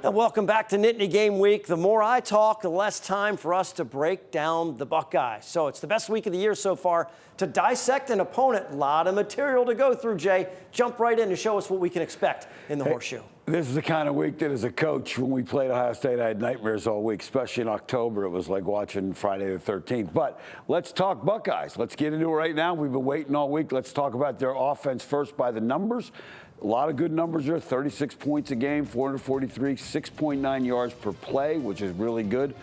And welcome back to Nittany Game Week. The more I talk, the less time for us to break down the Buckeyes. So it's the best week of the year so far to dissect an opponent. A lot of material to go through, Jay. Jump right in and show us what we can expect in the horseshoe. This is the kind of week that as a coach, when we played Ohio State, I had nightmares all week, especially in October. It was like watching Friday the 13th. But let's talk Buckeyes. Let's get into it right now. We've been waiting all week. Let's talk about their offense first by the numbers. A lot of good numbers there, 36 points a game, 443, 6.9 yards per play, which is really good.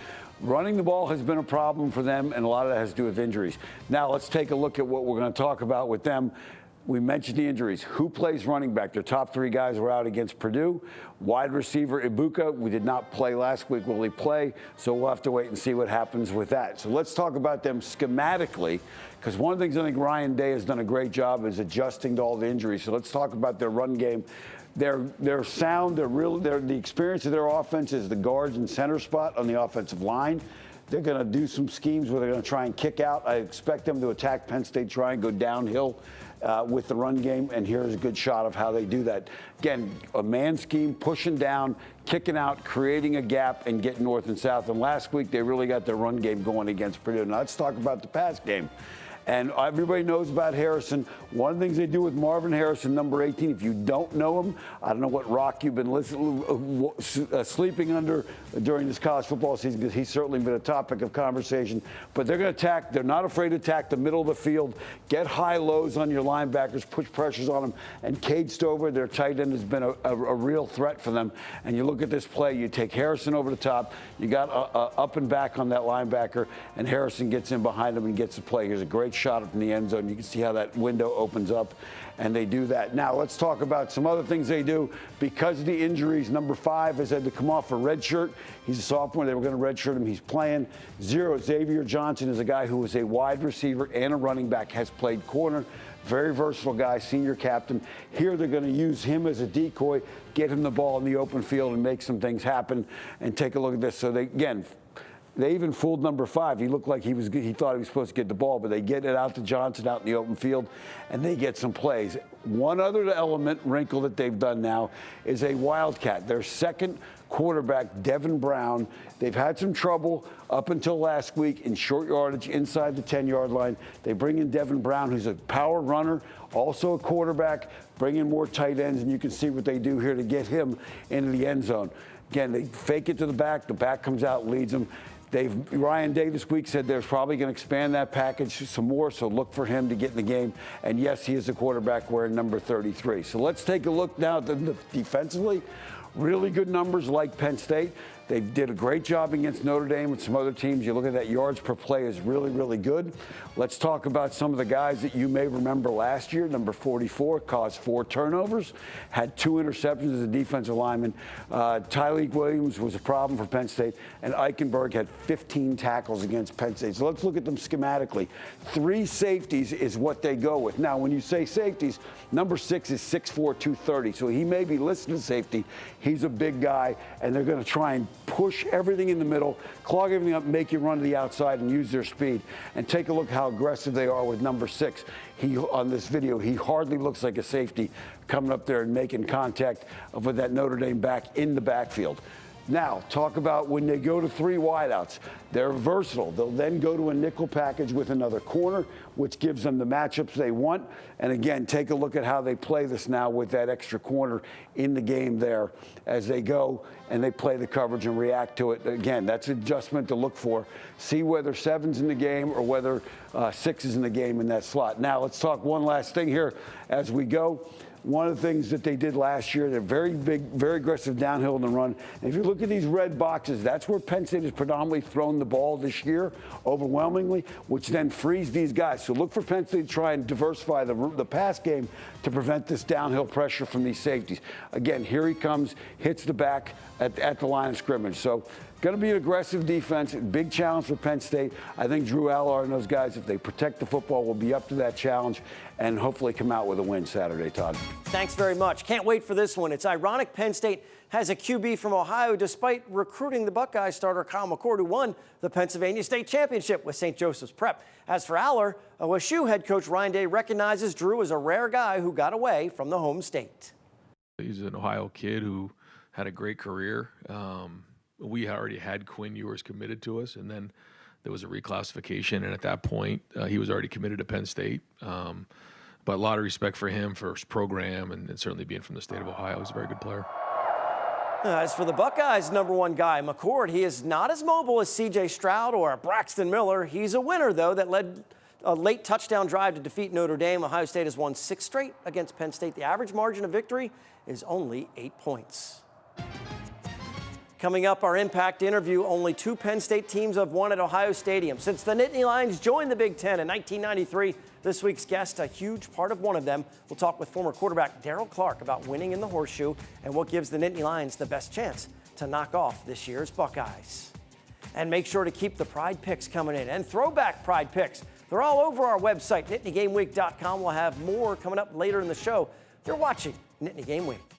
Running the ball has been a problem for them, and a lot of that has to do with injuries. Now let's take a look at what we're going to talk about with them. We mentioned the injuries. Who plays running back? Their top three guys were out against Purdue. Wide receiver Ibuka, we did not play last week. Will he play? So we'll have to wait and see what happens with that. So let's talk about them schematically, because one of the things I think Ryan Day has done a great job is adjusting to all the injuries. So let's talk about their run game. They're sound. The experience of their offense is the guards and center spot on the offensive line. They're going to do some schemes where they're going to try and kick out. I expect them to attack Penn State, try and go downhill with the run game, and here's a good shot of how they do that. Again, a man scheme, pushing down, kicking out, creating a gap, and getting north and south. And last week, they really got their run game going against Purdue. Now, let's talk about the pass game. And everybody knows about Harrison. One of the things they do with Marvin Harrison, number 18, if you don't know him, I don't know what rock you've been sleeping under during this college football season, because he's certainly been a topic of conversation. But they're going to attack. They're not afraid to attack the middle of the field, get high lows on your linebackers, push pressures on them. And Cade Stover, their tight end, has been a real threat for them. And you look at this play, you take Harrison over the top, you got up and back on that linebacker, and Harrison gets in behind him and gets the play. Here's a great shot from the end zone. You can see how that window opens up, and they do that. Now, let's talk about some other things they do. Because of the injuries, number 5 has had to come off a red shirt. He's a sophomore. They were going to red shirt him. He's playing. 0, Xavier Johnson is a guy who was a wide receiver and a running back, has played corner. Very versatile guy, senior captain. Here they're going to use him as a decoy, get him the ball in the open field and make some things happen. And take a look at this. So they even fooled number 5. He looked like he thought he was supposed to get the ball, but they get it out to Johnson out in the open field, and they get some plays. One other wrinkle that they've done now is a wildcat. Their second quarterback, Devin Brown, they've had some trouble up until last week in short yardage inside the 10-yard line. They bring in Devin Brown, who's a power runner, also a quarterback, bring in more tight ends, and you can see what they do here to get him into the end zone. Again, they fake it to the back comes out, leads them. Ryan Day this week said they're probably going to expand that package some more, so look for him to get in the game. And yes, he is a quarterback wearing number 33. So let's take a look now at defensively. Really good numbers like Penn State. They did a great job against Notre Dame and some other teams. You look at that, yards per play is really, really good. Let's talk about some of the guys that you may remember last year. Number 44 caused 4 turnovers, had 2 interceptions as a defensive lineman. Tyleik Williams was a problem for Penn State, and Eichenberg had 15 tackles against Penn State. So let's look at them schematically. 3 safeties is what they go with. Now, when you say safeties, number 6 is 6'4", 230. So he may be listed as safety. He's a big guy, and they're going to try and push everything in the middle, clog everything up, make you run to the outside and use their speed. And take a look how aggressive they are with number 6. On this video, he hardly looks like a safety coming up there and making contact with that Notre Dame back in the backfield. Now, talk about when they go to 3 wideouts. They're versatile. They'll then go to a nickel package with another corner, which gives them the matchups they want. And again, take a look at how they play this now with that extra corner in the game there as they go and they play the coverage and react to it. Again, that's an adjustment to look for. See whether 7's in the game or whether 6 is in the game in that slot. Now, let's talk one last thing here as we go. One of the things that they did last year, they're very big, very aggressive downhill in the run. And if you look at these red boxes, that's where Penn State has predominantly thrown the ball this year, overwhelmingly, which then frees these guys. So look for Penn State to try and diversify the pass game to prevent this downhill pressure from these safeties. Again, here he comes, hits the back at the line of scrimmage. So going to be an aggressive defense. Big challenge for Penn State. I think Drew Allard and those guys, if they protect the football, will be up to that challenge and hopefully come out with a win Saturday, Todd. Thanks very much. Can't wait for this one. It's ironic Penn State has a QB from Ohio despite recruiting the Buckeyes starter Kyle McCord, who won the Pennsylvania State Championship with St. Joseph's Prep. As for Aller, OSU head coach Ryan Day recognizes Drew as a rare guy who got away from the home state. He's an Ohio kid who had a great career. We already had Quinn Ewers committed to us, and then there was a reclassification, and at that point, he was already committed to Penn State. But a lot of respect for him, for his program, and certainly being from the state of Ohio. He's a very good player. As for the Buckeyes' #1 guy, McCord, he is not as mobile as C.J. Stroud or Braxton Miller. He's a winner, though, that led a late touchdown drive to defeat Notre Dame. Ohio State has won 6 straight against Penn State. The average margin of victory is only 8 points. Coming up, our Impact interview. Only 2 Penn State teams have won at Ohio Stadium. Since the Nittany Lions joined the Big Ten in 1993, this week's guest, a huge part of one of them. We'll talk with former quarterback Darrell Clark about winning in the horseshoe and what gives the Nittany Lions the best chance to knock off this year's Buckeyes. And make sure to keep the Pride picks coming in and throwback Pride picks. They're all over our website, NittanyGameWeek.com. We'll have more coming up later in the show. You're watching Nittany Game Week.